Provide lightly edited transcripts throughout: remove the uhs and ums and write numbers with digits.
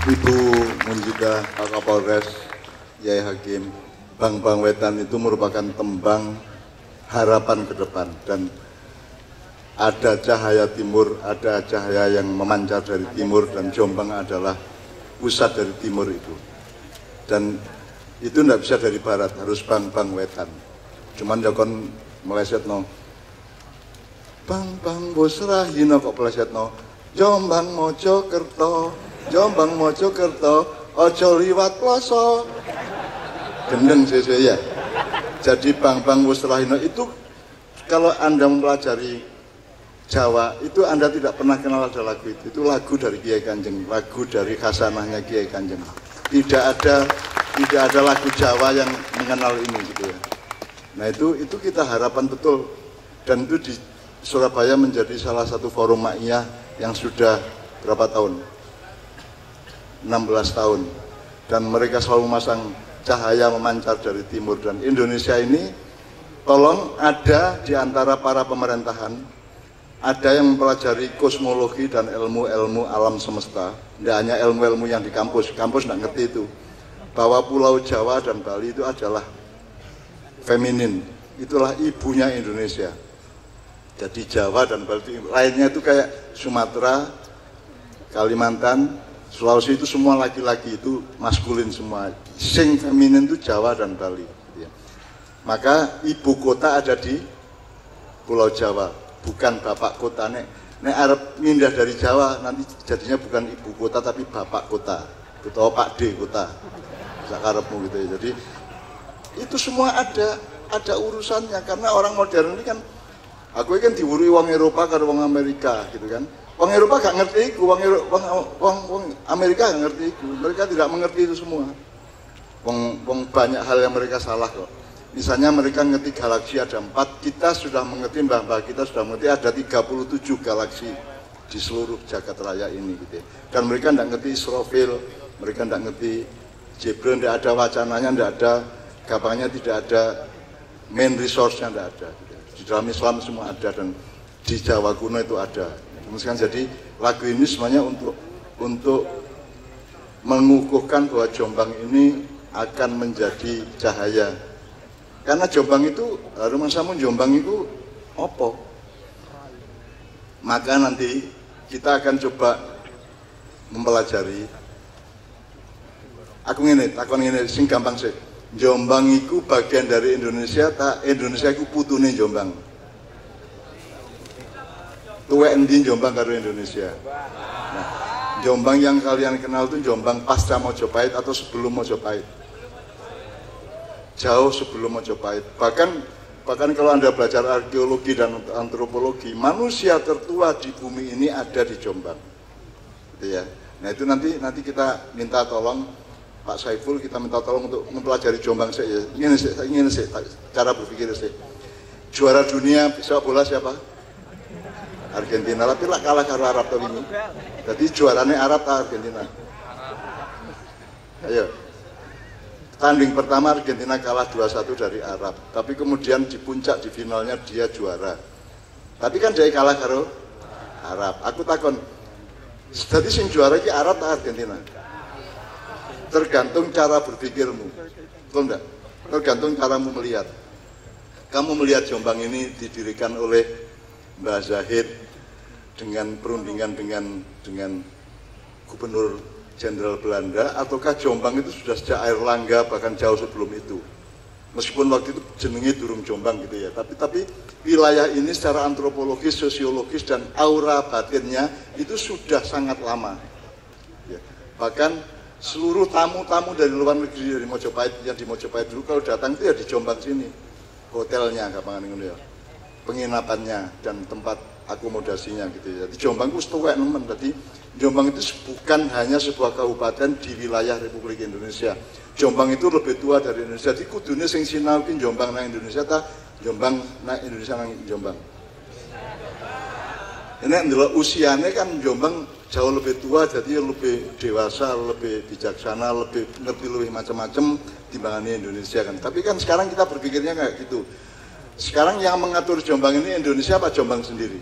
Ibu Munjida, Pak Kapolres, Yai Hakim, Bang Wetan itu merupakan tembang harapan ke depan, dan ada cahaya timur, ada cahaya yang memancar dari timur, dan Jombang adalah pusat dari timur itu. Dan itu tidak bisa dari barat, harus Bang Wetan. Cuman jokon meleset no, Bang bos rahino kok meleset no, Jombang Mojokerto, Jombang Mojokerto, ojo liwat ploso. Gendeng sesuai ya. Jadi Bang Wusrahino itu, kalau Anda mempelajari Jawa itu Anda tidak pernah kenal ada lagu itu. Itu lagu dari Kiai Kanjeng, lagu dari khasanahnya Kiai Kanjeng. Tidak ada lagu Jawa yang mengenal ini gitu ya. Nah itu kita harapan betul, dan itu di Surabaya menjadi salah satu forum ma'iyah yang sudah berapa tahun? 16 tahun, dan mereka selalu memasang cahaya memancar dari timur. Dan Indonesia ini tolong ada di antara para pemerintahan, ada yang mempelajari kosmologi dan ilmu-ilmu alam semesta, tidak hanya ilmu-ilmu yang di kampus tidak ngerti itu, bahwa Pulau Jawa dan Bali itu adalah feminin, itulah ibunya Indonesia. Jadi Jawa dan Bali lainnya itu kayak Sumatera, Kalimantan, Sulawesi itu semua laki-laki, itu maskulin semua. Sing feminin itu Jawa dan Bali. Ya. Maka ibu kota ada di Pulau Jawa, bukan bapak kota. Nek Arab pindah dari Jawa nanti jadinya bukan ibu kota tapi bapak kota, atau Pak D kota, sakarepmu gitu ya. Jadi itu semua ada urusannya, karena orang modern ini kan, aku kan diwuri wong Eropa karo wong Amerika gitu kan. Wong Eropa gak ngerti iku, wong Amerika gak ngerti iku. Mereka tidak mengerti itu semua. Wong banyak hal yang mereka salah kok. Misalnya mereka ngerti galaksi ada 4, kita sudah mengerti, mbah-mbah kita sudah mengerti ada 37 galaksi di seluruh jagat raya ini gitu ya. Dan mereka tidak ngerti Israfil, mereka tidak ngerti Jibril, tidak ada wacananya, tidak ada gampangnya, tidak ada main resource-nya, tidak ada gitu. Di dalam Islam semua ada, dan di Jawa kuno itu ada. Jadi lagu ini semuanya untuk mengukuhkan bahwa Jombang ini akan menjadi cahaya. Karena Jombang itu, rumah samun Jombang itu opo. Maka nanti kita akan coba mempelajari. Aku takon ngene sing gampang sih. Jombang itu bagian dari Indonesia, tak Indonesia itu putune Jombang. Tuwek endi Jombang karo Indonesia. Nah, Jombang yang kalian kenal itu Jombang pasca Mojopahit atau sebelum Mojopahit. Jauh sebelum Mojopahit. Bahkan kalau Anda belajar arkeologi dan antropologi, manusia tertua di bumi ini ada di Jombang. Gitu ya. Nah itu nanti kita minta tolong Pak Saiful, kita minta tolong untuk mempelajari Jombang saya. Ini sih cara berpikir sih. Juara dunia sepak bola siapa? Argentina, tapi lah kalah karo Arab tadi ini. Jadi juaranya Arab atau Argentina? Ayo. Tanding pertama Argentina kalah 2-1 dari Arab, tapi kemudian di puncak di finalnya dia juara. Tapi kan dia kalah karo Arab. Aku takon, jadi sing juara ini Arab atau Argentina? Tergantung cara berpikirmu, betul enggak? Tergantung caramu melihat. Kamu melihat Jombang ini didirikan oleh Mbah Zahid dengan perundingan dengan Gubernur Jenderal Belanda, ataukah Jombang itu sudah sejak Airlangga bahkan jauh sebelum itu? Meskipun waktu itu jenenge durung Jombang gitu ya, tapi wilayah ini secara antropologis, sosiologis dan aura batinnya itu sudah sangat lama. Ya. Bahkan seluruh tamu-tamu dari luar negeri, dari Mojopahit, yang di Mojopahit dulu kalau datang itu ya di Jombang sini, hotelnya gampang ngono ya, penginapannya dan tempat akomodasinya gitu ya. Jadi Jombang itu setuwek nemen. Jadi Jombang itu bukan hanya sebuah kabupaten di wilayah Republik Indonesia. Jombang itu lebih tua dari Indonesia. Jadi kudune sing sinau ki Jombang nang Indonesia ta Jombang nang Indonesia nang Jombang. Ini adalah usianya kan Jombang jauh lebih tua, jadi lebih dewasa, lebih bijaksana, lebih ngerti lebih macam-macam dibanding Indonesia kan. Tapi kan sekarang kita berpikirnya kayak gitu. Sekarang yang mengatur Jombang ini Indonesia apa Jombang sendiri?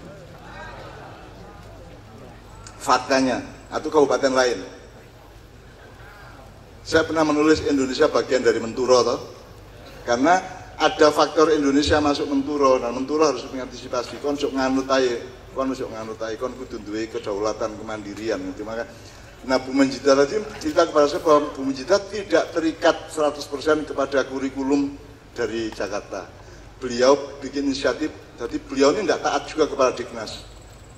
Faktanya, atau kabupaten lain? Saya pernah menulis Indonesia bagian dari Menturo toh. Karena ada faktor Indonesia masuk Menturo, nah Menturo harus mengantisipasi kon sok nganut ae, kon kudu duwe kedaulatan, kemandirian gitu. Maka nah Bu Menjidat tadi cerita kepada saya bahwa Bu Menjidat tidak terikat 100% kepada kurikulum dari Jakarta. Beliau bikin inisiatif, jadi beliau ini tidak taat juga kepada Dignas.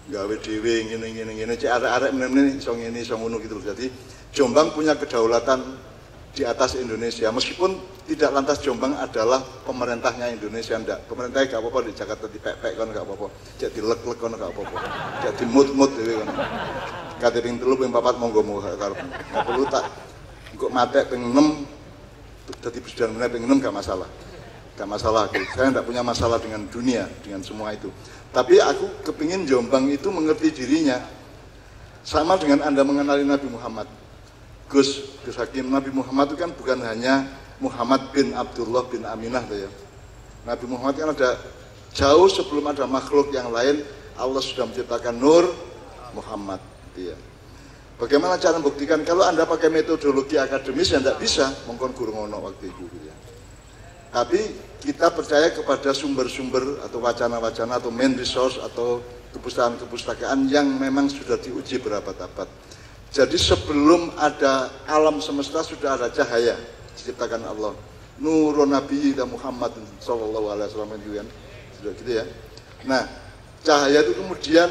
Gawe dhewe ngene cek arek-arek meneh iso ngene iso ngono gitu. Jadi Jombang punya kedaulatan di atas Indonesia, meskipun tidak lantas Jombang adalah pemerintahnya Indonesia, ndak. Pemerintahnya gak apa-apa di Jakarta dipek-pek kan gak apa-apa, cek dilek-lek kan gak apa-apa, cek dimut-mut dhewe kan. Kate ping 3 ping 4 monggo karep. Gak perlu tak engko matek ping 6 dadi presiden meneh ping 6 gak masalah. Gak masalah, saya tidak punya masalah dengan dunia, dengan semua itu. Tapi aku kepingin Jombang itu mengerti dirinya, sama dengan Anda mengenali Nabi Muhammad. Gus Hakim, Nabi Muhammad itu kan bukan hanya Muhammad bin Abdullah bin Aminah ya. Nabi Muhammad kan ada jauh sebelum ada makhluk yang lain, Allah sudah menciptakan Nur Muhammad. Ya. Bagaimana cara membuktikan? Kalau Anda pakai metodologi akademis ya tidak bisa, mongkon guru ngono waktu itu. Ya. Tapi kita percaya kepada sumber-sumber atau wacana-wacana atau main resource atau kepustakaan-kepustakaan yang memang sudah diuji berabad-abad. Jadi sebelum ada alam semesta sudah ada cahaya diciptakan Allah. Nurun Nabi Muhammad sallallahu alaihi wasallam itu kan. Sudah gitu ya. Nah, cahaya itu kemudian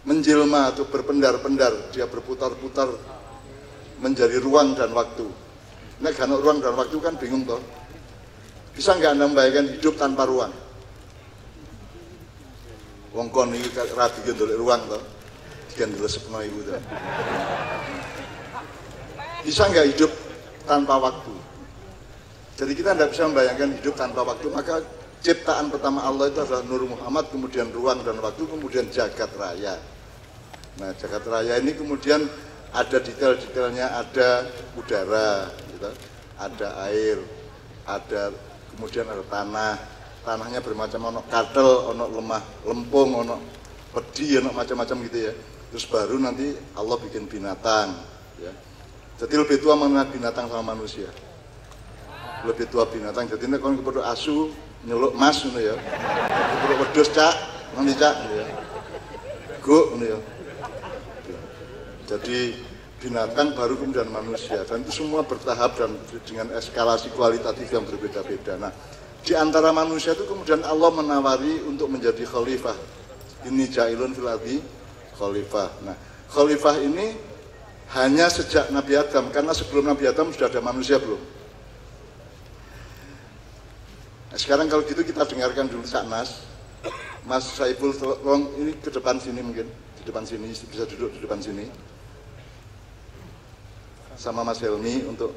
menjelma atau berpendar-pendar, dia berputar-putar menjadi ruang dan waktu. Nah, karena ruang dan waktu kan bingung toh. Bisa nggak Anda membayangkan hidup tanpa ruang? Wong kon iki rabi ndolek ruang toh. Dikan dilesepno iku toh. Bisa nggak hidup tanpa waktu? Jadi kita tidak bisa membayangkan hidup tanpa waktu, maka ciptaan pertama Allah itu adalah Nur Muhammad, kemudian ruang dan waktu, kemudian jagat raya. Nah, jagat raya ini kemudian ada detail-detailnya, ada udara, gitu, ada air, ada kemudian ada tanah. Tanahnya bermacam, ono katel, ono lemah, lempung, ono pedi, ono macam-macam gitu ya. Terus baru nanti Allah bikin binatang. Ya. Jadi lebih tua mengenai binatang sama manusia. Lebih tua binatang. Jadi ini kalau kepada asu nyeluk mas, gitu ya. Kepada wedus cak, nanti cak, gitu ya. Guk, gitu ya. Jadi binatang baru kemudian manusia, dan itu semua bertahap dan dengan eskalasi kualitatif yang berbeda-beda. Nah, di antara manusia itu kemudian Allah menawari untuk menjadi khalifah. Ini jailun fil ardi khalifah. Nah, khalifah ini hanya sejak Nabi Adam, karena sebelum Nabi Adam sudah ada manusia belum? Nah, sekarang kalau gitu kita dengarkan dulu Saknas. Mas Saiful, tolong ini ke depan sini mungkin, di depan sini, bisa duduk di depan sini. Sama Mas Helmi untuk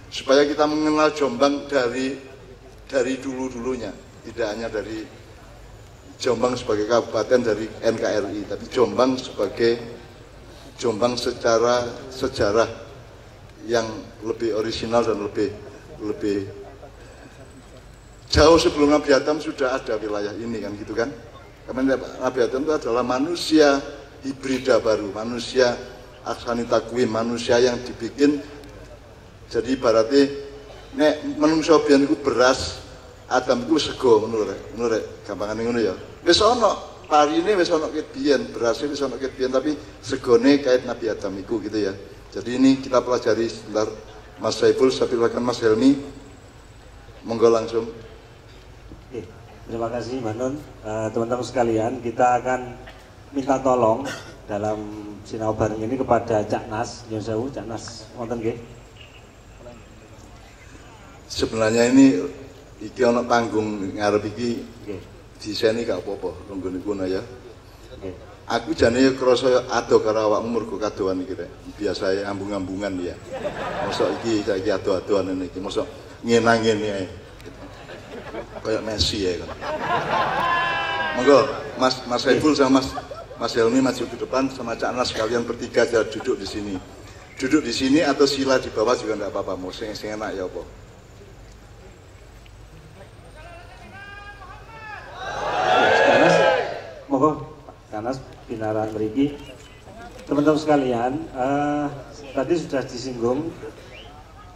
supaya kita mengenal Jombang dari dulu-dulunya, tidak hanya dari Jombang sebagai kabupaten dari NKRI, tapi Jombang sebagai Jombang secara sejarah yang lebih orisinal dan lebih jauh sebelum Nabi Adam sudah ada wilayah ini kan gitu kan. Karena Nabi Adam itu adalah manusia hibrida baru, manusia aksani takwim, manusia yang dibikin jadi ibaratnya nek menungso biyen iku beras, Adam iku sego ngono rek gampangane ngono ya. Wis ana parine wis ana ket biyen, berasé wis ana ket biyen, tapi segone kait Nabi Adam iku gitu ya. Jadi ini kita pelajari sebentar. Mas Saiful, silakan Mas Helmi. Monggo langsung. Oke, terima kasih Mbak Nun. Teman-teman sekalian, kita akan minta tolong dalam sinau bareng ini kepada Cak Nas, nyuwun sewu, Cak Nas, wonten nggih. Sebenarnya ini iki ana panggung ngarep iki diseni gak apa-apa, nggone kono ya. Aku jane ya krasa ado karo awakmu mergo kadoan iki rek. Biasae ambung-ambungan ya. Mosok iki saiki ado-adoan ngene iki, mosok ngene-ngene ae. Kayak Messi ya kan. Monggo Mas Saiful sama Mas Helmi maju ke depan sama Cak Nas, kalian bertiga aja duduk di sini. Duduk di sini atau sila di bawah juga enggak apa-apa, mau sing enak ya apa. Cak Nas, monggo Cak Nas pinaran mriki. Teman-teman sekalian, tadi sudah disinggung.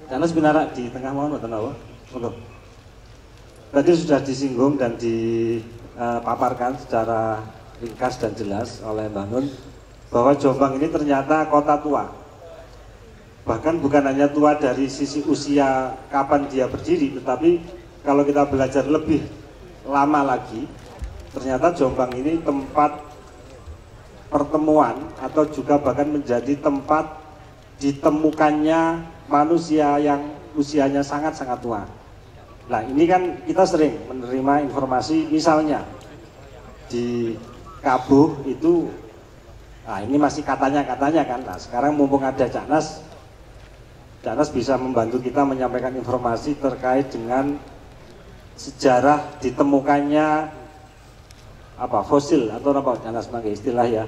Karena sebenarnya di tengah mau nonton. Tadi sudah disinggung dan dipaparkan secara ringkas dan jelas oleh Mbak Nun bahwa Jombang ini ternyata kota tua. Bahkan bukan hanya tua dari sisi usia kapan dia berdiri, tetapi kalau kita belajar lebih lama lagi, ternyata Jombang ini tempat pertemuan atau juga bahkan menjadi tempat ditemukannya manusia yang usianya sangat-sangat tua. Nah, ini kan kita sering menerima informasi misalnya di Kabuh itu, nah ini masih katanya-katanya kan. Nah, sekarang mumpung ada Cak Nas bisa membantu kita menyampaikan informasi terkait dengan sejarah ditemukannya fosil atau apa Cak Nas pakai istilah ya,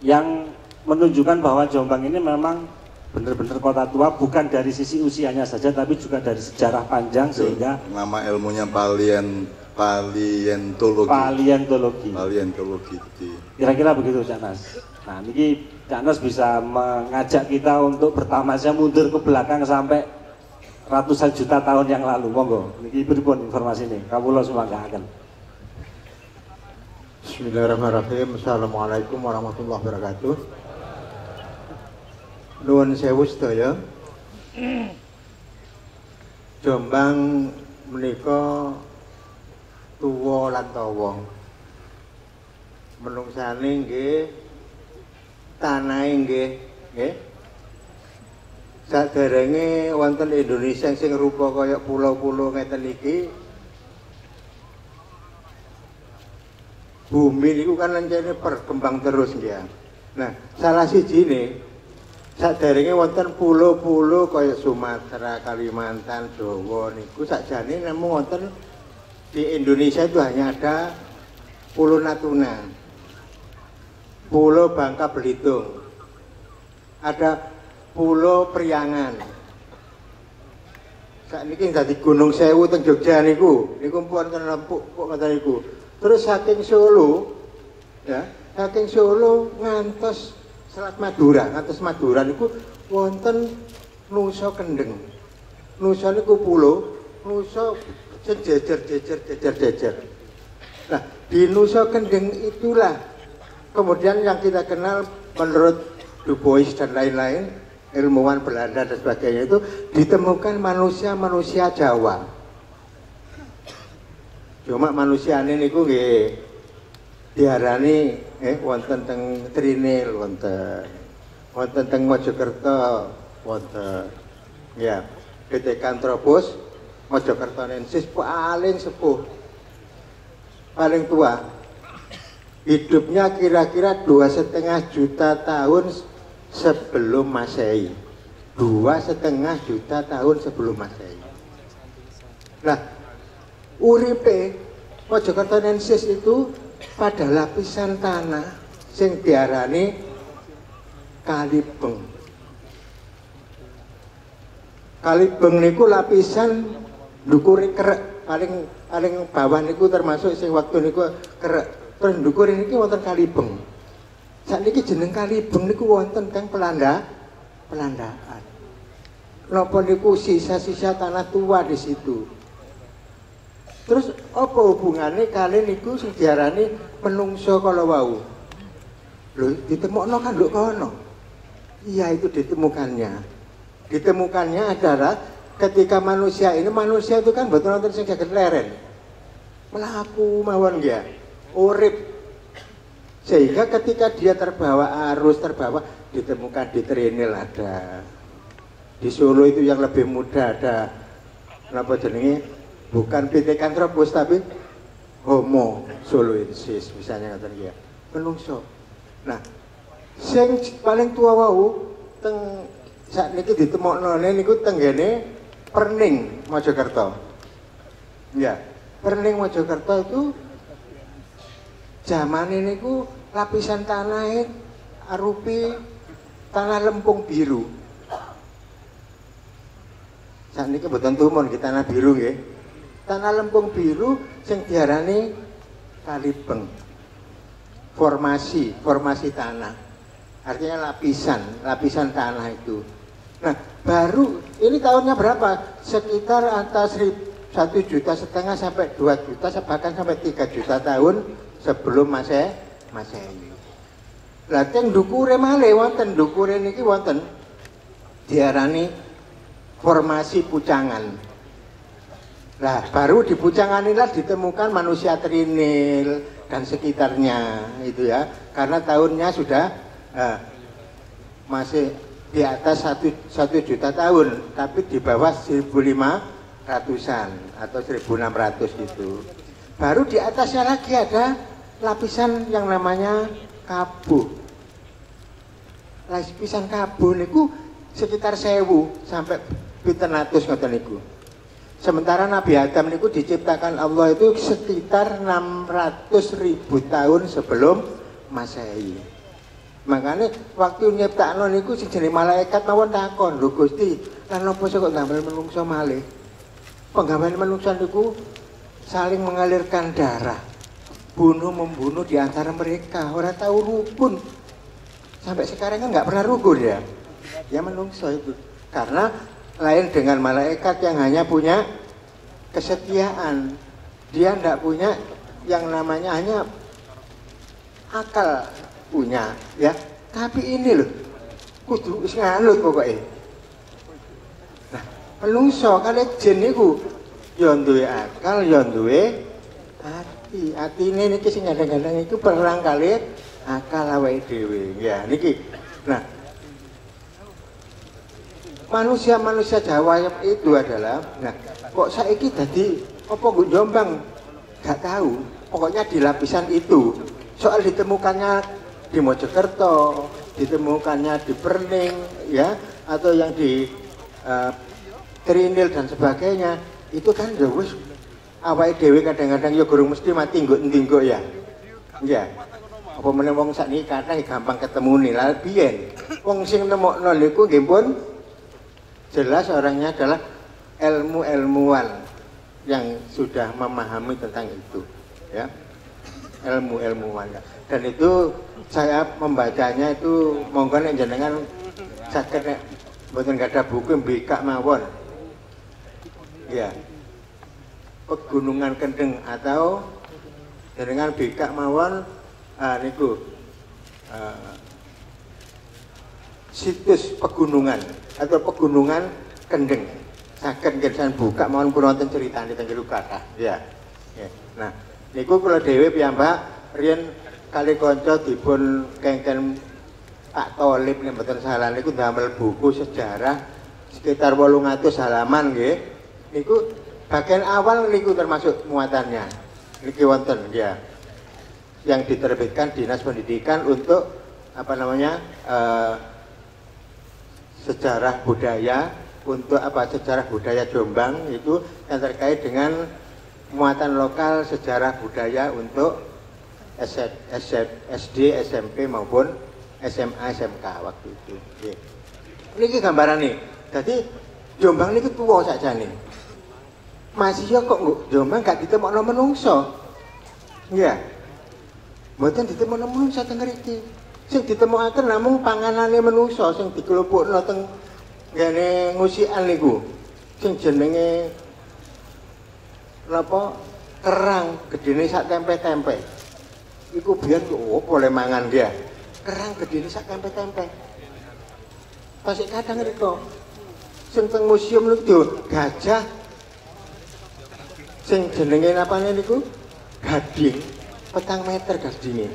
yang menunjukkan bahwa Jombang ini memang benar-benar kota tua, bukan dari sisi usianya saja tapi juga dari sejarah panjang. Itu, sehingga nama ilmunya paleontologi. Kira-kira begitu Cak Nas. Nah, ini Cak Nas bisa mengajak kita untuk bertamasya mundur ke belakang sampai ratusan juta tahun yang lalu. Monggo, ini pripun informasi ini. Kawula sumanggahaken. Bismillahirrahmanirrahim. Assalamualaikum warahmatullahi wabarakatuh. Nuwun sewu sedaya. Jombang menika tuwa lan tawa. Menungsane nggih, tanahe nggih. Saderenge wonten Indonesia sing rupa kaya pulau-pulau ngeten iki, bumi niku kan lancene berkembang terus nggih. Nah, salah sijine saderenge wonten pulau-pulau kaya Sumatera, Kalimantan, Jawa niku sakjane namung wonten di Indonesia itu hanya ada Pulau Natuna, Pulau Bangka Belitung, ada Pulau Priangan. Sakniki dadi Gunung Sewu teng Jogja niku wonten lempuk kok ngoten niku. Terus saking Solo ya, saking Solo ngantos Selat Madura, ngantos Madura niku wonten Nusa Kendeng. Nusa niku pulau, Nusa jejer. Nah, di Nusa Kendeng itulah kemudian yang kita kenal menurut Du Bois dan lain-lain, ilmuwan Belanda dan sebagainya, itu ditemukan manusia Jawa. Cuma manusia ini niku nggih diarani wonten teng Trinil, wonten teng Mojokerto, wonten ya Pithecanthropus mojokertonensis paling sepuh, paling tua. Hidupnya kira-kira 2,5 juta tahun sebelum Masehi. 2,5 juta tahun sebelum Masehi. Nah, uripe Mojokertonensis itu pada lapisan tanah sing diarani kalibeng. Kalibeng niku lapisan ndukure kerek, paling bawah niku termasuk sing waktu niku kerek. Terus ndukure niki wonten kalibeng. Sakniki jeneng kalibeng niku wonten teng Pelandaan. Napa niku sisa-sisa tanah tua di situ. Terus apa hubungannya kalian niku sing diarani menungso kala wau? Lho, ditemukno kan lho kono. Iya, itu ditemukannya. Ditemukannya adalah ketika manusia itu kan betul wonten sing gaget leren. Melaku mawon ya, urip. Sehingga ketika dia terbawa arus, ditemukan di Trinil ada. Di Solo itu yang lebih muda ada napa jenenge? Bukan Pithecanthropus tapi Homo soloensis misalnya ngoten iki ya. Menungso. Nah, sing paling tua wau teng sakniki ditemoknone niku tenggene Perning Mojokerto. Ya, Perning Mojokerto itu zamane niku lapisan tanah arupi tanah lempung biru. Sakniki mboten tumun ki tanah biru nggih. Tanah lempung biru sing diarani kalibeng. Formasi tanah. artinya lapisan tanah itu. Nah, baru ini tahunnya berapa? Sekitar atas 1,5 juta sampai 2 juta, bahkan sampai 3 juta tahun sebelum Masehi. Lah teng ndukure malih wonten, ndukure niki wonten diarani formasi pucangan. Nah, baru di pucangan inilah ditemukan manusia Trinil dan sekitarnya itu ya, karena tahunnya sudah masih di atas 1 juta tahun, tapi di bawah 1.500-an atau 1.600 gitu. Baru di atasnya lagi ada lapisan yang namanya kabuh. Lapisan kabuh niku sekitar 1.000 sampai 700 ngoten niku. Sementara Nabi Adam niku diciptakan Allah itu sekitar 600.000 tahun sebelum Masehi. Makanya waktu nyiptakno niku sing jenenge malaikat mawon takon, "Lho Gusti, lan napa kok damel menungso malih?" Penggawean menungso niku saling mengalirkan darah. Bunuh-membunuh di antara mereka, ora tahu rukun. Sampai sekarang kan nggak pernah rukun ya. Ya menungso itu. Karena lain dengan malaikat yang hanya punya kesetiaan. Dia tidak punya yang namanya hanya akal punya ya. Tapi ini loh kudu wis nganut pokoknya. Nah, menungso kali jin niku ya duwe akal, ya duwe hati. Atine niki sing kadang-kadang itu perang kali akal awake dhewe. Ya niki. Nah, manusia-manusia Jawa itu adalah, nah kok saiki dadi apa nggo Jombang gak tahu, pokoknya di lapisan itu. Soal ditemukannya di Mojokerto, ditemukannya di Perning ya, atau yang di Trinil dan sebagainya, itu kan ya wis awake dhewe kadang-kadang ya gurung mesti mati nggo ya. Ya. Apa meneh wong sakniki kathah gampang ketemune. Lah biyen wong sing nemokno niku nggih pun jelas orangnya adalah ilmuwan yang sudah memahami tentang itu ya, ilmuwan. Dan itu saya membacanya itu monggo nek jenengan saged nek mboten gadah buku mbikak mawon ya, Pegunungan Kendeng atau jenengan bikak mawon niku situs pegunungan atau Pegunungan Kendeng. Saged nggih buka mawon kula wonten critane teng jero kathah. Ya. Nah, niku kula dhewe piyambak riyen kali kanca dipun kengken Pak Tholib nek mboten salah niku damel buku sejarah sekitar 800 halaman nggih. Niku bagian awal niku termasuk muatannya. Niki wonten ya. Yang diterbitkan Dinas Pendidikan untuk apa namanya? Sejarah budaya, untuk apa sejarah budaya Jombang itu yang terkait dengan muatan lokal sejarah budaya untuk SD, SMP maupun SMA, SMK waktu itu. Ini gambaran nih. Jadi Jombang ini tua saja nih. Masih ya kok Jombang gak ditemokno menungso. Iya. Mboten ditemokno menungso teng mriki. Sing ditemokaken namung panganane menungso sing dikelupukno teng ngene ngusikan niku. Sing jenenge napa kerang gedene sak tempe-tempe. Iku biyen boleh mangan dia. Kerang gedene sak tempe-tempe. Pasik kadang riko. Sing teng museum niku gajah sing jenenge napane niku gading 4 meter gadinge.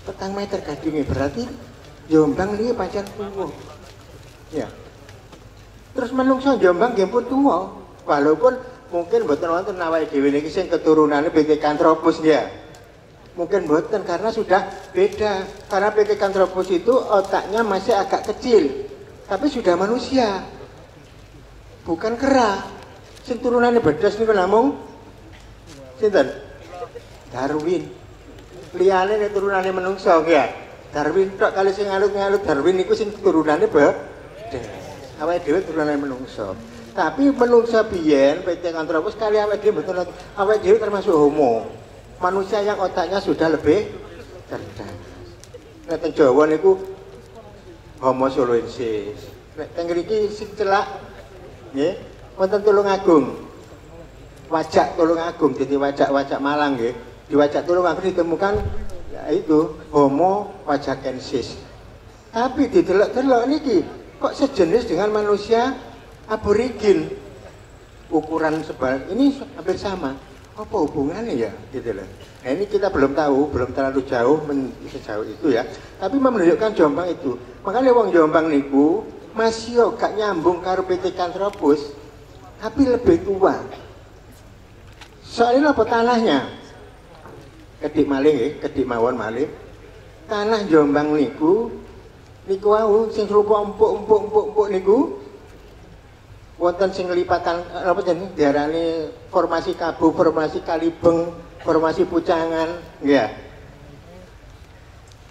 4 meter gadinge berarti Jombang ini pancen tuwa. Ya. Terus menungso Jombang nggih pun tuwa. Walaupun mungkin mboten wonten awake dhewe niki sing keturunane Pithecanthropus ya. Mungkin mboten karena sudah beda. Karena Pithecanthropus itu otaknya masih agak kecil. Tapi sudah manusia. Bukan kera. Sing turunane bedas niku namung sinten? Darwin. Liyane nek turunane menungso ya. Darwin tok kali sing ngalut-ngalut Darwin niku sing turunane bedas. Awake dhewe turunane menungso. Tapi menungso biyen Pithecanthropus kali awake dhewe mboten awake dhewe termasuk homo. Manusia yang otaknya sudah lebih cerdas. Nek teng Jawa niku Homo soloensis. Nek teng mriki sing celak nggih wonten Tulungagung. Wajak Tulungagung, jadi wajak Malang nggih. Di wajak Tulungagung ditemukan yaitu Homo wajakensis. Tapi didelok-delok niki kok sejenis dengan manusia aborigin. Ukuran sebal ini hampir sama. Apa hubungannya ya gitu loh. Nah ini kita belum tahu, belum terlalu jauh sejauh itu ya. Tapi menunjukkan Jombang itu. Makanya wong Jombang niku masih gak nyambung karo Pithecanthropus, tapi lebih tua. Soalnya apa tanahnya? Kedik maling ya, kedik mawon malih. Tanah Jombang niku wau sing rupa empuk niku wonten sing lipatan apa jenenge diarani formasi Kabu, formasi Kalibeng, formasi Pucangan, nggih.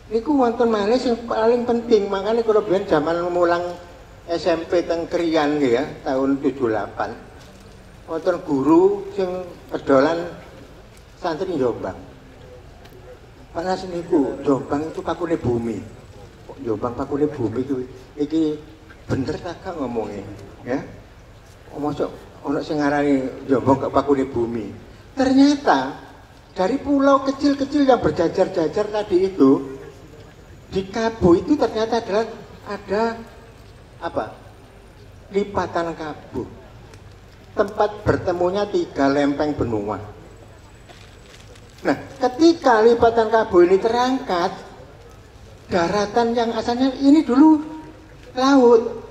Niku wonten malih sing paling penting, makanya kalau biyen zaman mulang SMP teng Krian nggih ya, tahun 78. Wonten guru sing pedolan santri Jombang. Panas niku Jombang itu pakune bumi. Kok Jombang pakune bumi iki bener ta Kang ngomongnya, ya? Mosok ono sing ngarani Jombang kok pakune bumi. Ternyata dari pulau kecil-kecil yang berjajar-jajar tadi itu di Kabu itu ternyata ada apa? Lipatan Kabu. Tempat bertemunya 3 lempeng benua. Nah, ketika lipatan Kabu ini terangkat, daratan yang asalnya ini dulu laut.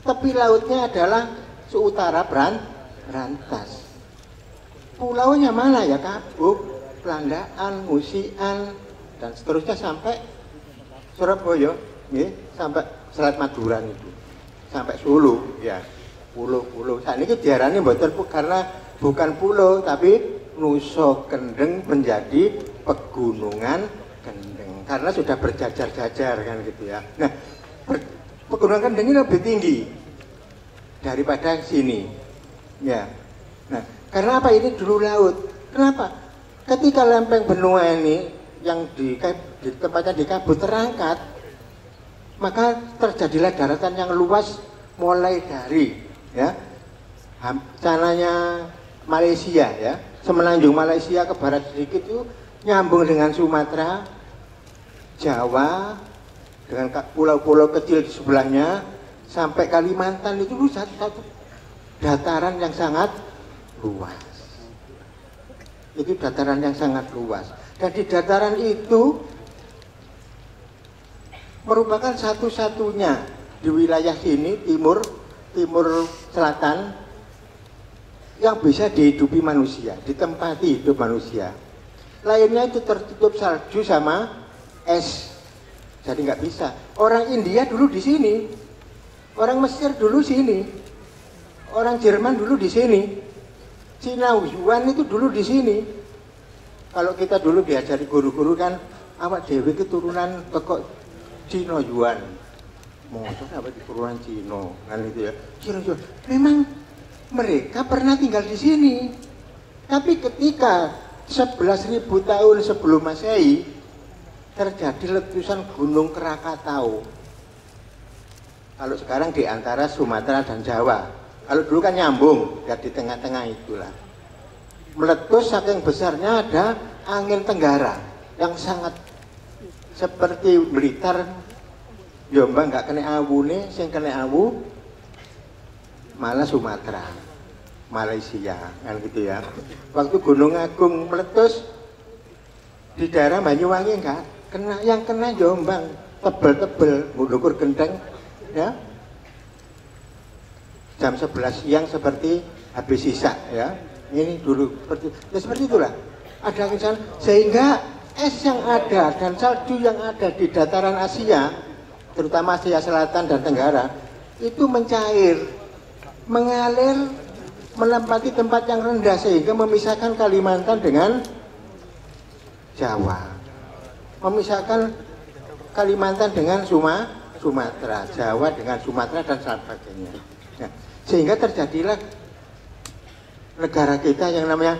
Tepi lautnya adalah seutara Brantas. Pulaunya mana ya? Kabuk, Pelandaan, Musian, dan seterusnya sampai Surabaya, ya, sampai Selat Madura itu, sampai Sulu, ya, pulau-pulau. Saat ini diarani mboten karena bukan pulau, tapi Nusa Kendeng menjadi pegunungan Kendeng karena sudah berjajar-jajar kan gitu ya. Nah, pegunungan Kendeng ini lebih tinggi daripada sini, ya. Nah, karena apa ini dulu laut? Kenapa? Ketika lempeng benua ini yang di tempatnya di Kabu terangkat, maka terjadilah daratan yang luas mulai dari ya sananya Malaysia ya, semenanjung Malaysia ke barat sedikit itu nyambung dengan Sumatera, Jawa dengan pulau-pulau kecil di sebelahnya sampai Kalimantan itu satu dataran yang sangat luas. Itu dataran yang sangat luas. Dan di dataran itu merupakan satu-satunya di wilayah sini timur selatan yang bisa dihidupi manusia, ditempati hidup manusia. Lainnya itu tertutup salju sama es, jadi nggak bisa. Orang India dulu di sini, orang Mesir dulu sini, orang Jerman dulu di sini, Cina Yuan itu dulu di sini. Kalau kita dulu diajari guru-guru kan, awak dewe keturunan teko Cina Yuan. Maksudnya apa keturunan Cina kan itu ya. Cina Yuan. Memang mereka pernah tinggal di sini. Tapi ketika 11.000 tahun sebelum Masehi terjadi letusan Gunung Krakatau. Kalau sekarang di antara Sumatera dan Jawa. Kalau dulu kan nyambung, ya di tengah-tengah itulah. Meletus saking besarnya ada angin tenggara yang sangat seperti Blitar, Jombang nggak kena awu nih, sing kena awu malah Sumatera, Malaysia kan gitu ya. Waktu Gunung Agung meletus di daerah Banyuwangi enggak kena, yang kena Jombang, tebel-tebel, ngukur gendeng ya. Jam 11 siang seperti habis sisa ya. Ini dulu seperti itulah. Ada kesalahan sehingga es yang ada dan salju yang ada di dataran Asia, terutama Asia Selatan dan Tenggara, itu mencair, mengalir, menempati tempat yang rendah sehingga memisahkan Kalimantan dengan Jawa, memisahkan Kalimantan dengan Sumatera, Jawa dengan Sumatera dan sebagainya. Nah, sehingga terjadilah negara kita yang namanya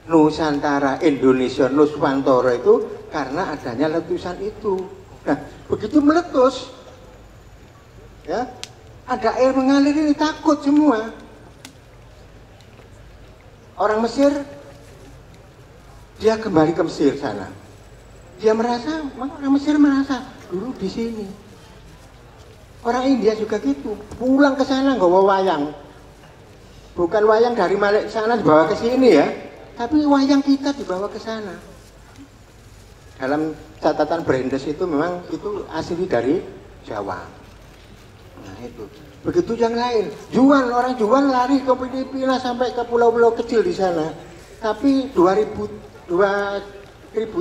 Nusantara, Indonesia, Nuswantara itu karena adanya letusan itu. Nah, begitu meletus, ya, ada air mengalir ini takut semua. Orang Mesir, dia kembali ke Mesir sana. Dia merasa, orang Mesir merasa dulu di sini. Orang India juga gitu, pulang ke sana nggak bawa wayang. Bukan wayang dari Malek sana dibawa ke sini ya, tapi wayang kita dibawa ke sana. Dalam catatan Brandes itu memang itu asli dari Jawa. Nah itu. Begitu yang lain, orang jual lari ke Filipina sampai ke pulau-pulau kecil di sana. Tapi 2000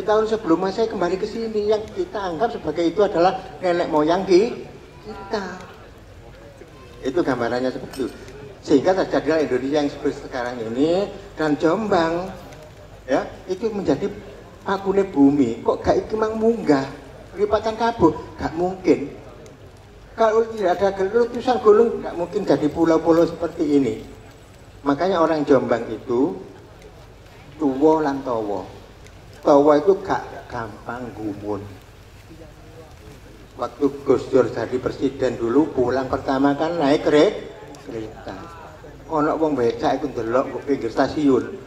tahun sebelum Masehi kembali ke sini, yang kita anggap sebagai itu adalah nenek moyang kita. Itu gambarannya seperti itu. Sehingga terjadilah Indonesia yang seperti sekarang ini, dan Jombang ya itu menjadi pakune bumi. Kok gak iki mang munggah lipatan kabut? Gak mungkin. Kalau tidak ada letusan gunung gak mungkin jadi pulau-pulau seperti ini. Makanya orang Jombang itu tuwa lan tawa. Tawa itu gak gampang gumun. Waktu Gus Dur jadi presiden dulu pulang pertama kan naik kereta. Ono wong becak iku ndelok kok pinggir stasiun.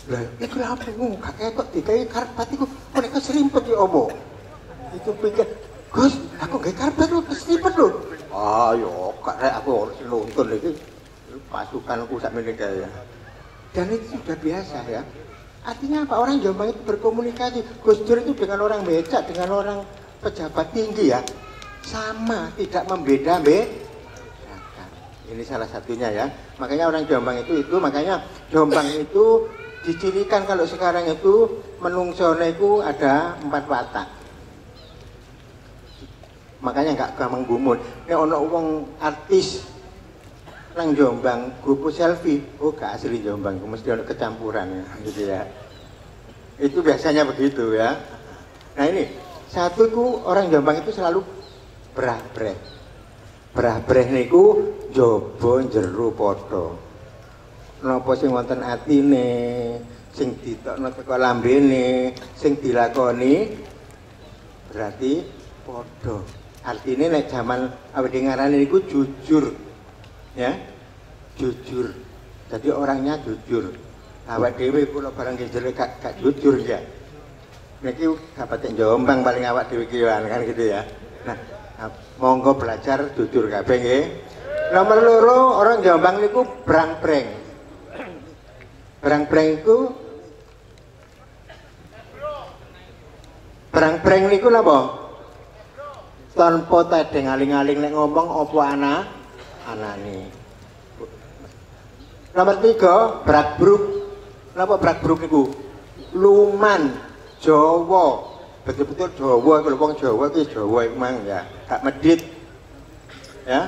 Lah, iku apa gak ketok dikai karpet iku kok nek serimpet ya opo? Itu pikir, Gus, aku gawe karpet lho, serimpet lho. Ah yo, gak aku harus nonton iki. Pasukanku sak meneh kaya. Dan itu sudah biasa ya. Artinya apa? Orang Jombang itu berkomunikasi. Gus Dur itu dengan orang becak, dengan orang pejabat tinggi ya, sama, tidak membeda-bedakan. Ini salah satunya ya. Makanya orang Jombang itu makanya Jombang itu dicirikan kalau sekarang itu menungsone itu ada 4 watak. Makanya nggak gampang gumun. Nek ono wong artis nang Jombang grup selfie, oh gak asli Jombang, mesti ada kecampuran gitu ya. Itu biasanya begitu ya. Nah ini satu itu orang Jombang itu selalu brah-breh. Brah-breh niku jaba jero padha. Napa sing wonten atine, sing ditokno teko lambene, sing dilakoni berarti padha. Artine nek jaman awake ngarani niku jujur. Ya, jujur. Jadi orangnya jujur. Awak dhewe kula barang jelek gak jujur ya. Niki Kabupaten Jombang paling awak dhewe ki kan gitu ya. Nah, monggo belajar jujur kabeh nggih. Nomor 2 orang Jombang niku brang-breng. Brang-breng iku brang-breng niku napa? Tanpa tedeng aling-aling nek ngomong apa anane. Nomor 3 brag-brug. Napa brag-brug niku? Luman Jawa. Betul-betul Jawa kalau wong Jawa ki Jawa iku mang ya, gak medit. Ya.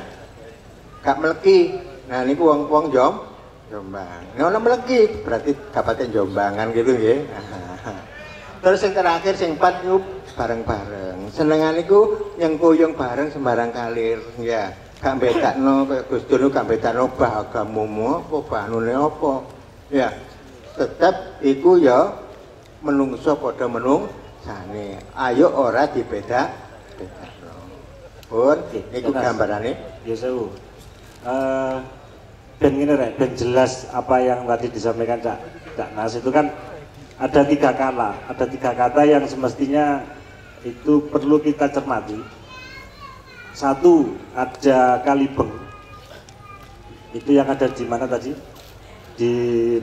Gak meleki. Nah niku wong Jombang. Nek ana meleki berarti Kabupaten Jombang kan gitu nggih. Terus yang terakhir sing 4 niku bareng-bareng. Senengane niku nyengkuyung bareng sembarang kalir ya. Gak bedakno kaya Gus Dur gak bedakno bagamumu apa banune apa. Ya. Tetep iku ya menungso padha menungsane. Ayo ora dibeda-bedakno. Pun niku gambarane ya sewu. Ben ngene rek, ben jelas apa yang tadi disampaikan Cak Nas itu kan ada 3 kata yang semestinya itu perlu kita cermati. 1 ada Kalibeng, itu yang ada di mana tadi? Di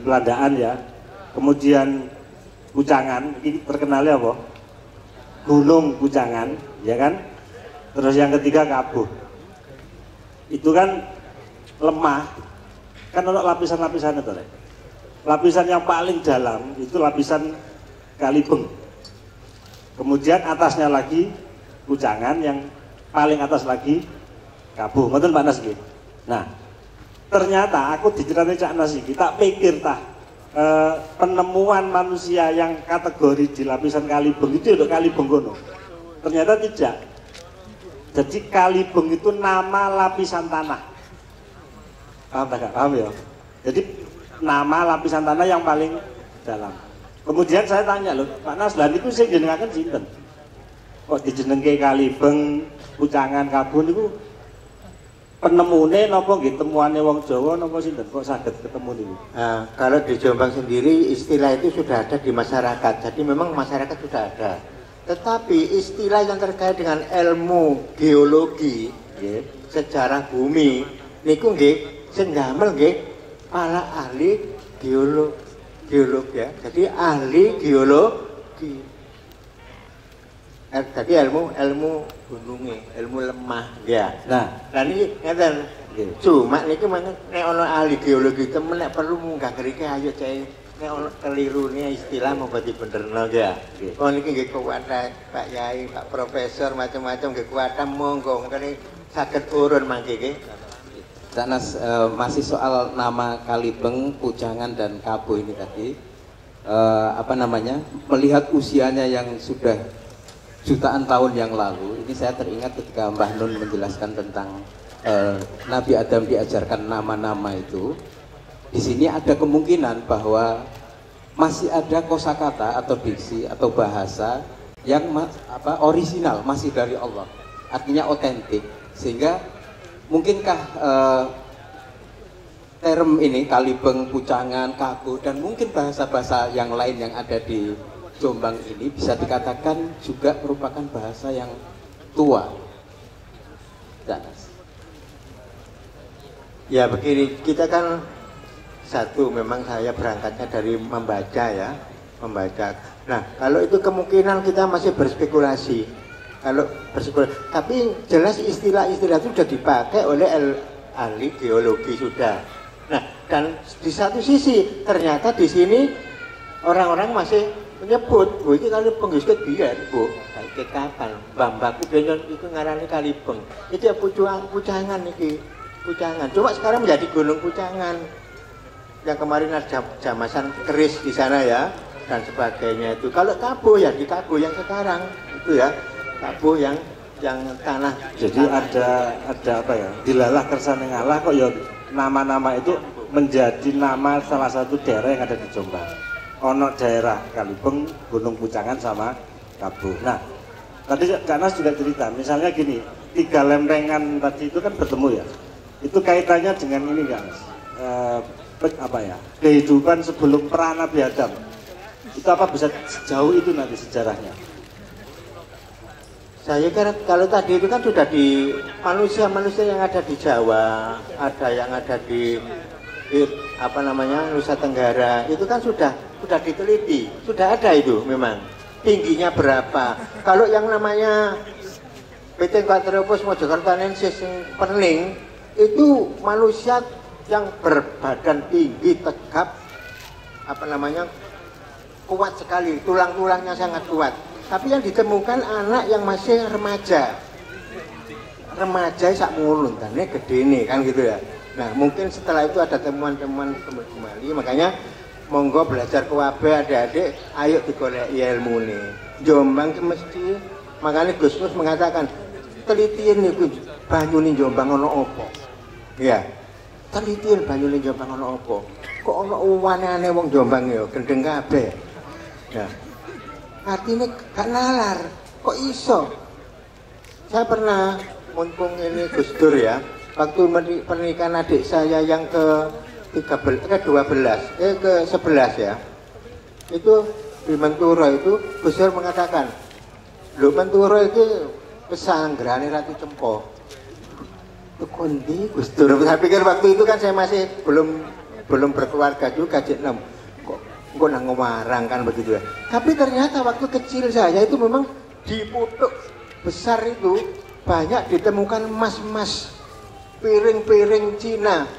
Pelandaan ya. Kemudian Kucangan, ini terkenalnya apa? Gunung Kucangan, ya kan? Terus yang ketiga Kabuh. Itu kan lemah, kan ada lapisan-lapisan itu. Lapisan yang paling dalam itu lapisan Kalibeng. Kemudian atasnya lagi Kucangan, yang paling atas lagi Kabuh. Ngoten Pak Nas nggih. Nah, ternyata aku diceritain Cak Nas iki, tak pikir penemuan manusia yang kategori di lapisan Kalibeng itu untuk Kalibeng kono. Ternyata tidak. Jadi Kalibeng itu nama lapisan tanah. Paham tak? Paham ya? Jadi nama lapisan tanah yang paling dalam. Kemudian saya tanya loh, Pak Naslan itu sing jenengaken sinten? Kok dijenengke Kalibeng, Pucangan, Kabun itu penemune napa nggih temuane wong Jawa napa sinten kok saged ketemu niku? Nah, kalau di Jombang sendiri istilah itu sudah ada di masyarakat. Jadi memang masyarakat sudah ada. Tetapi istilah yang terkait dengan ilmu geologi, nggih, sejarah bumi niku nggih sing damel nggih para ahli geolog ya. Jadi ahli geologi. Tadi ilmu gunungnya, ilmu lemah ya. Nah ini ngeten. Cuma niki nek ana ahli geologi temen nek perlu munggah ngriki ayo cek nek ana kelirune istilah mau berarti benerno ya. Oh niki nggih kuwata Pak Yai, Pak Profesor macam-macam nggih kuwata monggo mengkene saged urun mangke nggih. Sanas masih soal nama Kalibeng, Pucangan dan Kabo ini tadi melihat usianya yang sudah jutaan tahun yang lalu, ini saya teringat ketika Mbah Nun menjelaskan tentang Nabi Adam diajarkan nama-nama itu. Di sini ada kemungkinan bahwa masih ada kosakata atau diksi atau bahasa yang orisinal, masih dari Allah, artinya otentik, sehingga mungkinkah term ini Kalibeng, Pucangan, Kabo dan mungkin bahasa-bahasa yang lain yang ada di Jombang ini bisa dikatakan juga merupakan bahasa yang tua. Ya begini, kita kan satu memang saya berangkatnya dari membaca ya, membaca. Nah kalau itu kemungkinan kita masih berspekulasi. Kalau berspekulasi, tapi jelas istilah-istilah itu sudah dipakai oleh ahli geologi sudah. Nah dan di satu sisi ternyata di sini orang-orang masih menyebut, bu ini kali penggisket biar bu, kayak kapan, bambaku benyon itu ngarani Kalibeng, itu ya Pucangan nih, Pucangan. Cuma sekarang menjadi Gunung Pucangan. Yang kemarin ada jamasan keris di sana ya dan sebagainya itu. Kalau Kabo ya di Kabo yang sekarang itu ya, Kabo yang tanah. Jadi ada apa ya? Dilalah kersane ngalah kok ya nama-nama itu menjadi nama salah satu daerah yang ada di Jombang. Ono daerah Kalibeng, Gunung Pucangan sama Kabo. Nah, tadi Kak Nas juga cerita, misalnya gini, 3 lempengan tadi itu kan bertemu ya. Itu kaitannya dengan ini Kak Nas. Kehidupan sebelum pra Nabi Adam. Itu apa bisa sejauh itu nanti sejarahnya? Saya kira kalau tadi itu kan sudah di manusia-manusia yang ada di Jawa, ada yang ada di Nusa Tenggara, itu kan sudah diteliti, sudah ada itu memang tingginya berapa. Kalau yang namanya Pithecanthropus mojokertanensis Perling itu manusia yang berbadan tinggi, tegap, kuat sekali, tulang-tulangnya sangat kuat. Tapi yang ditemukan anak yang masih remaja sak mulun, gede nih kan gitu ya. Nah mungkin setelah itu ada temuan-temuan kembali, makanya monggo belajar kuwabe adik-adik, ayo digoleki ilmu nih. Jombang mesti, makanya Gus Mus mengatakan telitian niku banyune Jombang ono opo. Ya, telitian banyune Jombang ono opo. Kok ono uwane wong Jombang ya gendeng kabeh. Ya. Artinya gak nalar, kok iso? Saya pernah mumpung ini Gus Dur ya. Waktu pernikahan adik saya yang ke-11 ya, itu di Menturo itu Gus Dur mengatakan, lho Menturo itu pesanggrahan Ratu Cempo. Itu kondi Gus Dur. Saya pikir waktu itu kan saya masih belum berkeluarga juga, Cik Nem. Kok nang Warang kan begitu ya. Tapi ternyata waktu kecil saya itu memang di Putuk besar itu banyak ditemukan emas-emas, piring-piring Cina.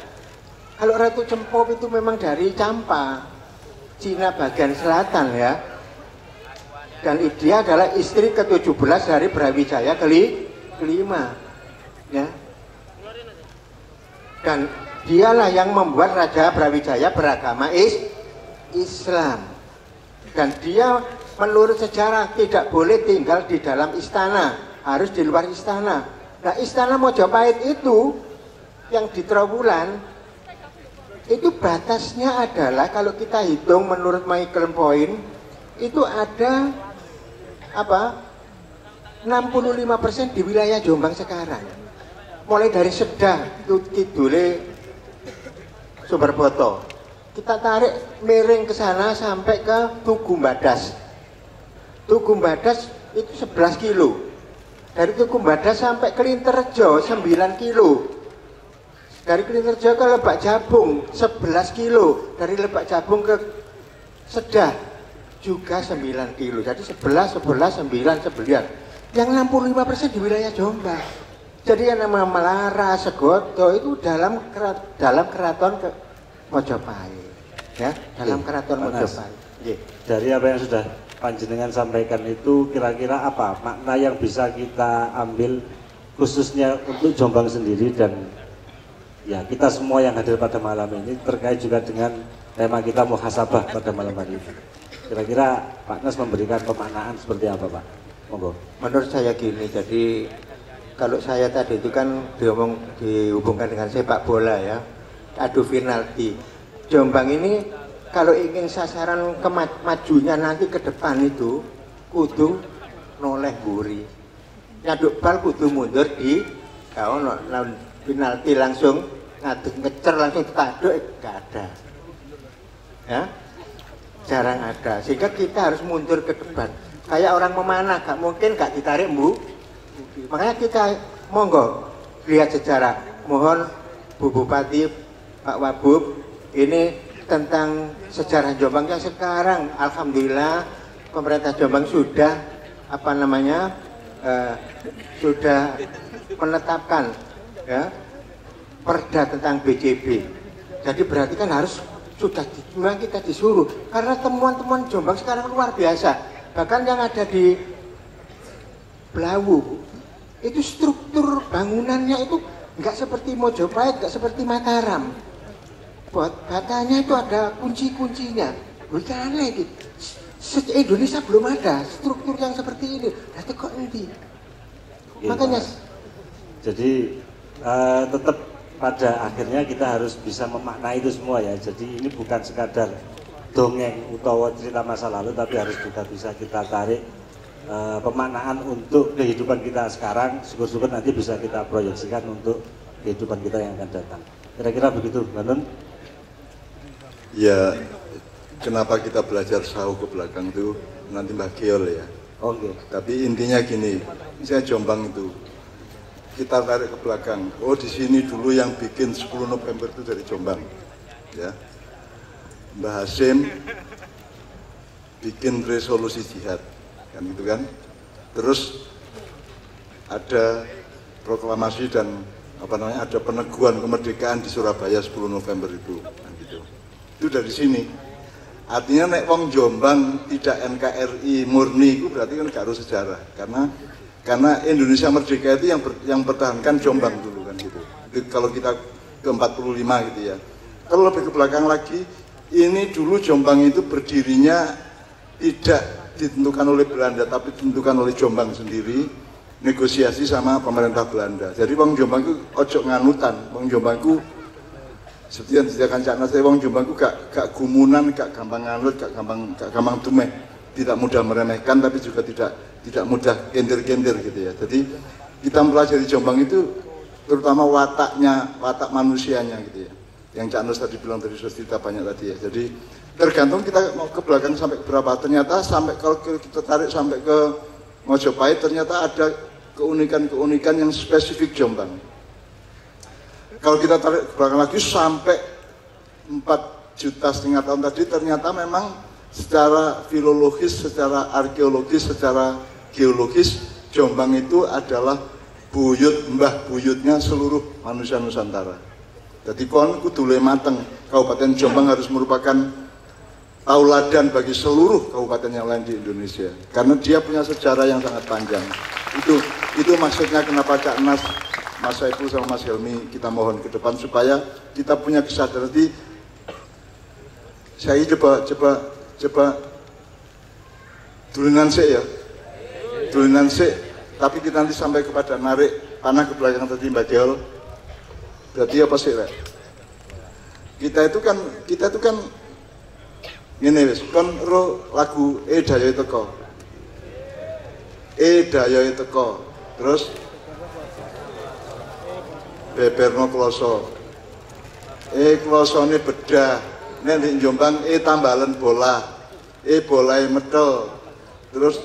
Kalau Ratu Cempo itu memang dari Campa, Cina bagian selatan ya. Dan dia adalah istri ke-17 dari Brawijaya kelima ya. Dan dialah yang membuat Raja Brawijaya beragama Islam. Dan dia menurut sejarah tidak boleh tinggal di dalam istana, harus di luar istana. Nah istana Mojopahit itu yang di Trawulan itu batasnya adalah kalau kita hitung menurut Michael Point itu ada apa 65% di wilayah Jombang sekarang. Mulai dari Sedah, Kidule, Sumberboto. Kita tarik miring ke sana sampai ke Tugu Mbadas. Tugu Mbadas itu 11 kilo. Dari Tugu Mbadas sampai ke Linterjo 9 kilo. Dari Linterjo ke Lebak Jabung 11 kilo. Dari Lebak Jabung ke Sedah juga 9 kilo. Jadi 11, 11, 9, 9. Yang 65% di wilayah Jombang. Jadi yang nama Melara, Segodo itu dalam keraton Mojopahit. Ya, dalam keraton Mojopahit. Dari apa yang sudah panjenengan sampaikan itu, kira-kira apa makna yang bisa kita ambil khususnya untuk Jombang sendiri dan ya kita semua yang hadir pada malam ini terkait juga dengan tema kita muhasabah pada malam hari ini. Kira-kira Pak Nas memberikan pemaknaan seperti apa, Pak? Monggo. Menurut saya gini, jadi kalau saya tadi itu kan dihubungkan dengan sepak bola ya, adu penalti. Jombang ini kalau ingin sasaran majunya nanti ke depan itu kudu noleh buri. Nyaduk bal kudu mundur di penalti langsung ngaduk ngecer langsung taduk gak ada. Ya. Jarang ada. Sehingga kita harus mundur ke depan. Kayak orang memanah gak mungkin gak ditarik makanya kita monggo lihat sejarah. Mohon Bu Bupati, Pak Wabub, ini tentang sejarah Jombang yang sekarang alhamdulillah pemerintah Jombang sudah sudah menetapkan ya perda tentang BJB. Jadi berarti kan harus sudah memang kita disuruh karena temuan-temuan Jombang sekarang luar biasa. Bahkan yang ada di Blawu itu struktur bangunannya itu nggak seperti Mojopahit, nggak seperti Mataram. Batanya itu ada kunci-kuncinya. Bukan aneh gitu. Indonesia belum ada struktur yang seperti ini. Nanti kok nanti. Makanya. Jadi tetap pada akhirnya kita harus bisa memaknai itu semua ya. Jadi ini bukan sekadar dongeng utawa cerita masa lalu, tapi harus juga bisa kita tarik pemaknaan untuk kehidupan kita sekarang. Syukur-syukur nanti bisa kita proyeksikan untuk kehidupan kita yang akan datang. Kira-kira begitu, Mbak Nun? Ya, kenapa kita belajar sahu ke belakang itu nanti Mbak Geol ya. Oke. Tapi intinya gini, saya Jombang itu kita tarik ke belakang. Oh, di sini dulu yang bikin 10 November itu dari Jombang, ya. Mbah Hasim bikin resolusi jihad, kan gitu kan. Terus ada proklamasi dan ada peneguhan kemerdekaan di Surabaya 10 November itu, kan gitu. Itu dari sini. Artinya nek wong Jombang tidak NKRI murni itu berarti kan gak harus sejarah, karena Indonesia merdeka itu yang pertahankan Jombang dulu kan gitu. Itu kalau kita ke 45 gitu ya. Kalau lebih ke belakang lagi, ini dulu Jombang itu berdirinya tidak ditentukan oleh Belanda, tapi ditentukan oleh Jombang sendiri, negosiasi sama pemerintah Belanda. Jadi wong Jombang itu ojo nganutan, wong Jombang itu seperti yang disediakan Cak Nas, wong Jombang itu gak gumunan, gak gampang nganut, gak gampang tumeh, tidak mudah meremehkan, tapi juga tidak mudah gender gitu ya. Jadi kita mempelajari Jombang itu terutama watak manusianya gitu ya. Yang Cak Nus tadi bilang dari cerita banyak tadi ya. Jadi tergantung kita mau ke belakang sampai berapa. Ternyata sampai kalau kita tarik sampai ke Mojopahit ternyata ada keunikan-keunikan yang spesifik Jombang. Kalau kita tarik ke belakang lagi sampai 4,5 juta tahun tadi ternyata memang secara filologis, secara arkeologis, secara geologis Jombang itu adalah mbah buyutnya seluruh manusia Nusantara. Jadi kon kudu mateng, Kabupaten Jombang harus merupakan tauladan bagi seluruh kabupaten yang lain di Indonesia karena dia punya sejarah yang sangat panjang. Itu maksudnya kenapa Cak Nas, Mas Saiful sama Mas Helmi kita mohon ke depan supaya kita punya kesadaran. Jadi saya coba dulinan sik ya, dulinan sik, tapi kita nanti sampai kepada narik panah ke belakang tadi Mbak Geol. Berarti apa sih, Rek? Kita itu kan ngene wis kon ro lagu Dayai Teko. Dayai Teko. Terus beberno kloso. Klosone bedah. Nek di Jombang tambalan bola. Bolae medel. Terus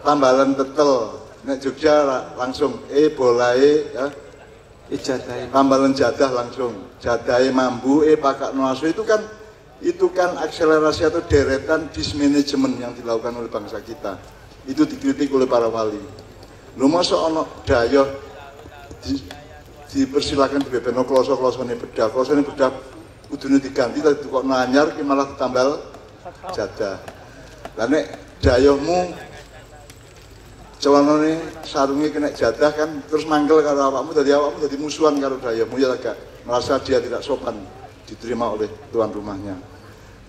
tambalan tetel. Nek Jogja langsung bolae ya. Tambalan jadah langsung. Jadahe mambu pakak noasu itu kan akselerasi atau deretan dismanajemen yang dilakukan oleh bangsa kita. Itu dikritik oleh para wali. Lho mosok ana dayoh dipersilakan di bebeno klosone bedah kudune diganti tadi kok nanyar ki malah ditambal jadah. Lah nek dayohmu celanane sarunge kena jadah kan terus manggel karo awakmu dadi musuhan karo dayohmu ya agak merasa dia tidak sopan diterima oleh tuan rumahnya.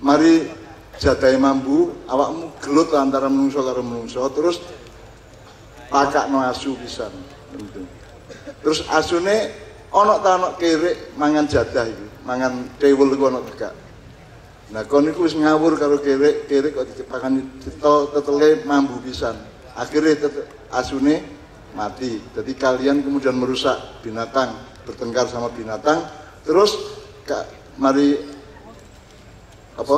Mari jadahe mambu awakmu gelut antara menungso karo menungso terus pakakno asu pisan. Terus asune ana ta ana kerek mangan jadah iki, mangan tewel iku ana tegak. Nah kon iku wis ngawur karo kerek kok dipakani tetele mambu pisan. Akhirnya asune mati. Jadi kalian kemudian merusak binatang, bertengkar sama binatang, terus mari apa?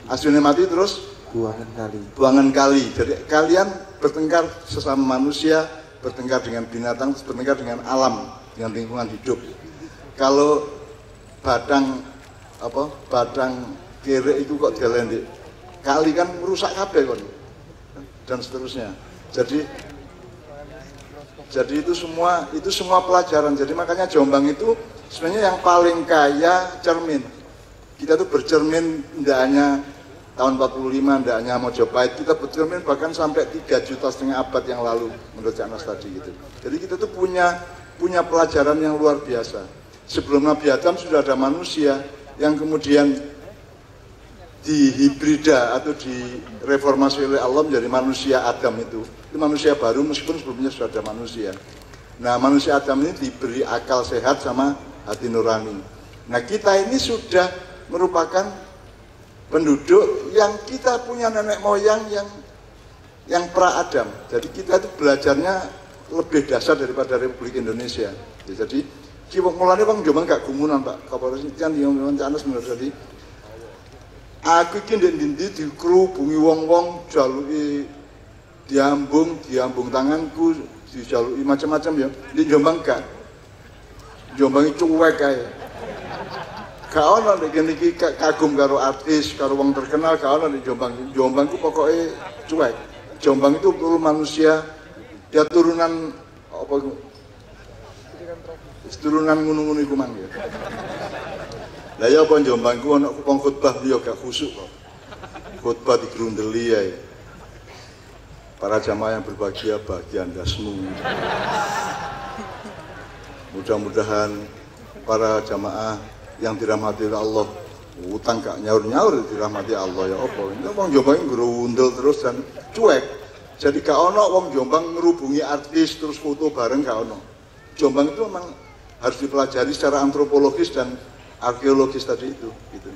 Asune mati terus buangan kali. Jadi kalian bertengkar sesama manusia, bertengkar dengan binatang, bertengkar dengan alam, dengan lingkungan hidup. Kalau badang kerek itu kok dialeni kali kan merusak kabeh kon dan seterusnya. Jadi itu semua pelajaran. Jadi makanya Jombang itu sebenarnya yang paling kaya cermin. Kita tuh bercermin tidak hanya tahun 45, tidak hanya Mojopahit, kita bercermin bahkan sampai 3,5 juta abad yang lalu menurut Cak Nas tadi gitu. Jadi kita tuh punya pelajaran yang luar biasa. Sebelum Nabi Adam sudah ada manusia yang kemudian dihibrida atau direformasi oleh Allah menjadi manusia Adam itu manusia baru meskipun sebelumnya sudah ada manusia. Nah manusia Adam ini diberi akal sehat sama hati nurani. Nah kita ini sudah merupakan penduduk yang kita punya nenek moyang yang pra Adam. Jadi kita itu belajarnya lebih dasar daripada Republik Indonesia. Jadi mulane wong Jombang gak gumunan Pak Kapolres kan yang Anas bener tadi. Aku iki ndek-ndek dikerubungi wong-wong jaluki diambung tanganku, dijaluki macam-macam ya. Di Jombang gak. Jombang itu cuek kae. Gak ono nek kene iki kagum karo artis, karo wong terkenal, gak ono di Jombang. Jombang ku pokoke cuek. Jombang itu perlu manusia dia turunan apa iku? Turunan ngono-ngono iku mang ya. Lah ya apa Jombang ku ono khotbah liya gak khusuk kok. Khotbah digrundeli ae. Para jamaah yang berbahagia bagi Anda semua. Mudah-mudahan para jamaah yang dirahmati Allah, utang gak nyaur-nyaur dirahmati Allah ya apa. Ini wong Jombang ngrundel terus dan cuek. Jadi gak ono wong Jombang ngerubungi artis terus foto bareng gak ono. Jombang itu memang harus dipelajari secara antropologis dan arkeologis tadi itu gitu.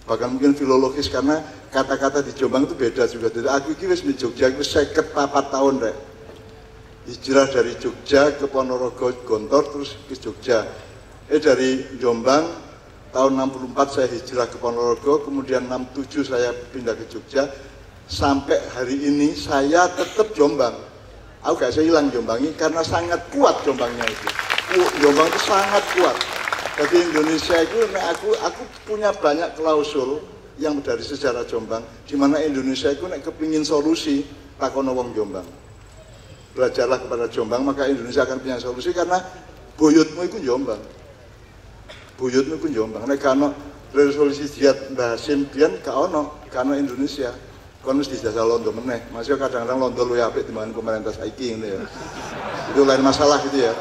Bahkan mungkin filologis karena kata-kata di Jombang itu beda juga. Jadi aku iki wis di Jogja iku 54 tahun rek. Hijrah dari Jogja ke Ponorogo Gontor terus ke Jogja. Dari Jombang tahun 64 saya hijrah ke Ponorogo, kemudian 67 saya pindah ke Jogja. Sampai hari ini saya tetap Jombang. Aku gak saya hilang Jombang ini karena sangat kuat Jombangnya itu. Jombang itu sangat kuat. Jadi Indonesia itu aku punya banyak klausul yang dari sejarah Jombang, di mana Indonesia itu nek kepingin solusi takono wong Jombang. Belajarlah kepada Jombang maka Indonesia akan punya solusi karena buyutmu itu Jombang. Buyutmu itu Jombang. Nek kano resolusi jihad Mbah Hasim biyen gak ono Indonesia. Kon wis dijajah Londo meneh. Masih kadang-kadang Londo luwih apik dibanding pemerintah saiki ngene ya. Itu lain masalah gitu ya.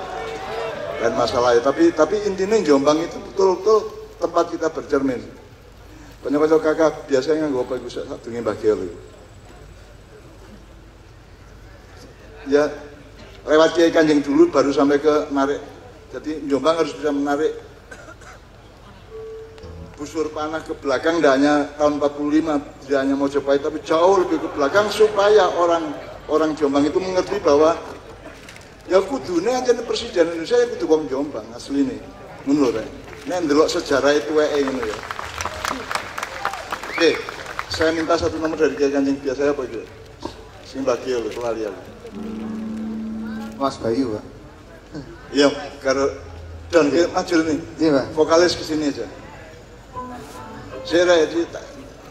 Lain masalah ya. Tapi intinya Jombang itu betul-betul tempat kita bercermin. Banyak-banyak kakak biasanya nganggo apa iku sak durunge Mbah Gel. Ya lewat Kiai Kanjeng dulu baru sampai ke narik. Jadi Jombang harus bisa menarik busur panah ke belakang, tidak hanya tahun 45, tidak hanya Mojopahit, tapi jauh lebih ke belakang supaya orang Jombang itu mengerti bahwa ya kudune aja presiden Indonesia ya kudu wong Jombang asli ini, menurut saya. Ini ndelok sejarah itu ini ya. Oke, saya minta satu nomor dari Kiai Kanjeng biasa apa gitu? Sing bagi lho, kelali ya. Mas Bayu, Pak. Iya, karo dan maju nih. Iya, Pak. Vokalis kesini aja. Saya di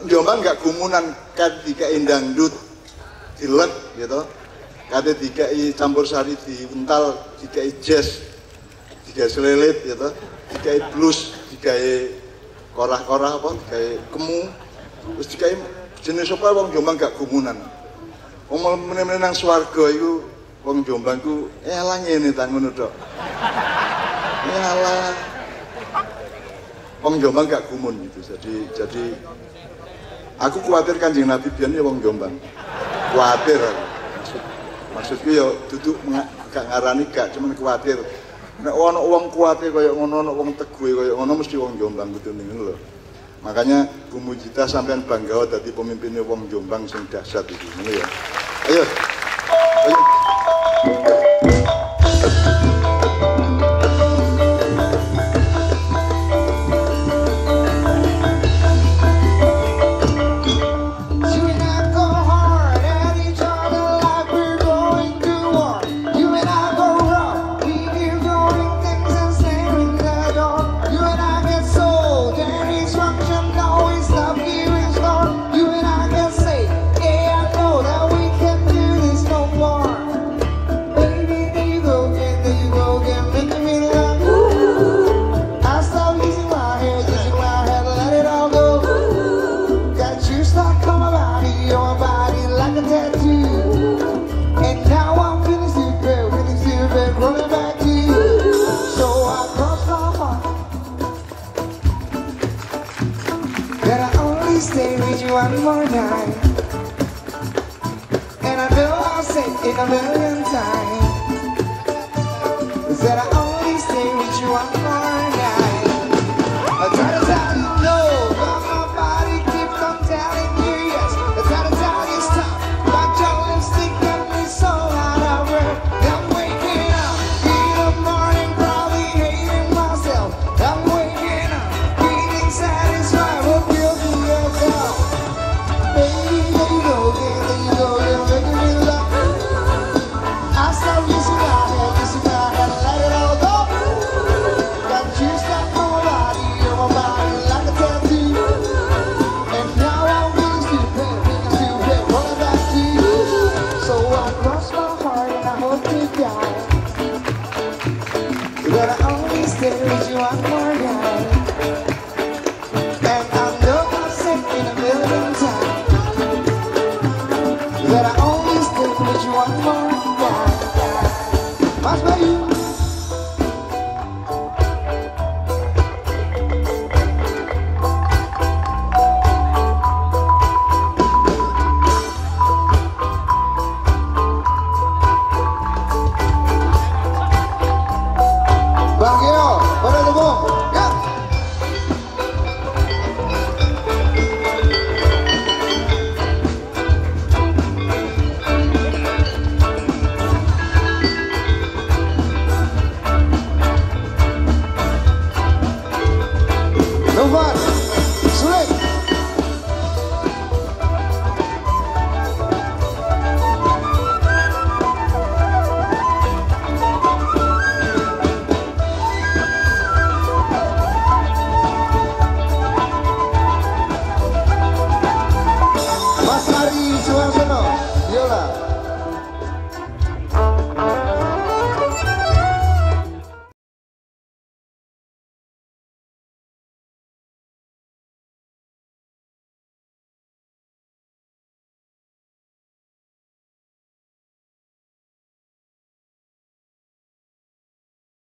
Jombang nggak gumunan kan tiga dangdut dilek gitu, kata tiga campur sari di untal, tiga jazz, tiga selelit gitu, tiga blues, tiga korah-korah apa, tiga kemu, terus tiga jenis apa wong Jombang nggak gumunan. Wong menang swarga itu wong Jombang ku elah ngene ta ngono tok. Elah. Wong Jombang gak gumun gitu. Jadi aku khawatir Kanjeng Nabi biyen ya wong Jombang. Khawatir aku. Maksudku ya duduk gak ngarani gak, cuman khawatir. Nek ana wong kuwate kaya ngono, ana wong teguhe kaya ngono mesti wong Jombang kudu ngono lho. Makanya Bu Mujita sampean bangga dadi pemimpinnya wong Jombang sing dahsyat iki. Ngono ya. Ayo. Ayo. One more night, and I know I'll say it a million times, that I only stay with you one more night. I try to tell you no, but my body keeps on telling you yes. I try to tell you stop, but your lipstick got me so out of breath. I'm waking up in the morning, probably hating myself. I'm waking up, feeling satisfied with guilty yourself. That I only stay with you one more night. Mas Bayu.